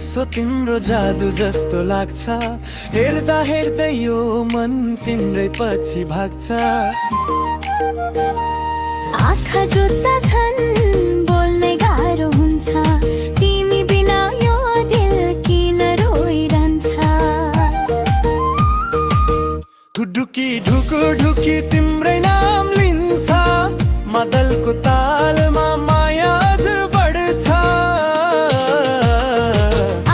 कसो तिम्रो जादु जस्तो लाग्छ, हेर्दा हेर्दै यो मन तिम्रै पछि भाग्छ। आँखा जुत्ता छन् बोल्ने गाह्रो हुन्छ, तिमी बिना यो दिल किन रोइरहन्छ। ढुकी ढुकु ढुकी तिम्रै नाम लिन्छ, मादलको तालमा माया अझ बढ्छ।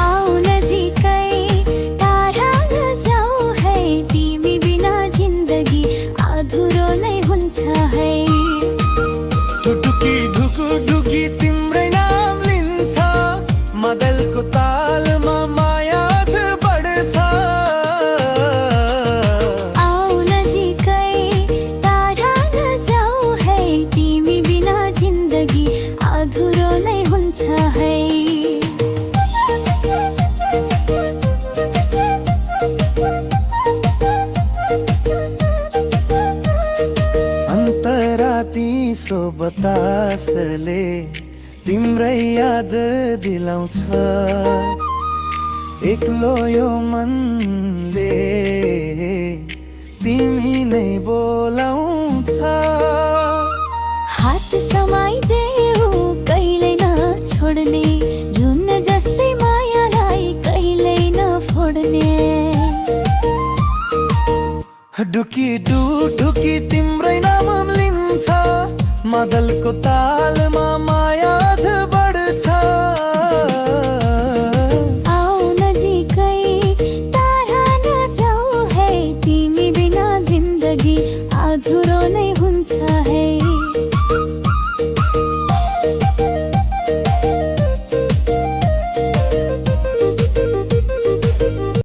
आऊ नजिकै टाढा नजाऊ है, तिमी बिना जिन्दगी अधुरो नै हुन्छ है। ढुकी ढुकु ढुकी तिम्रै नाम लिन्छ, मादलको तालमा माया अझ बढ्छ। आऊ नजिकै टाढा नजाऊ है, तिमी बिना जिन्दगी अधुरो नै हुन्छ है। अन्तराती सो बतासले तिम्रै याद दिलाउँछ, एक्लो यो मनले तिमी नै बोलाउँछ। हात समाइदेऊ कहिल्यै नछोड्ने, झुम्न जस्तै मायालाई कहिल्यै नफोड्ने। ढुकी ढुकी तिम्रै नाम लिन्छ, मादलको तालमा माया अझ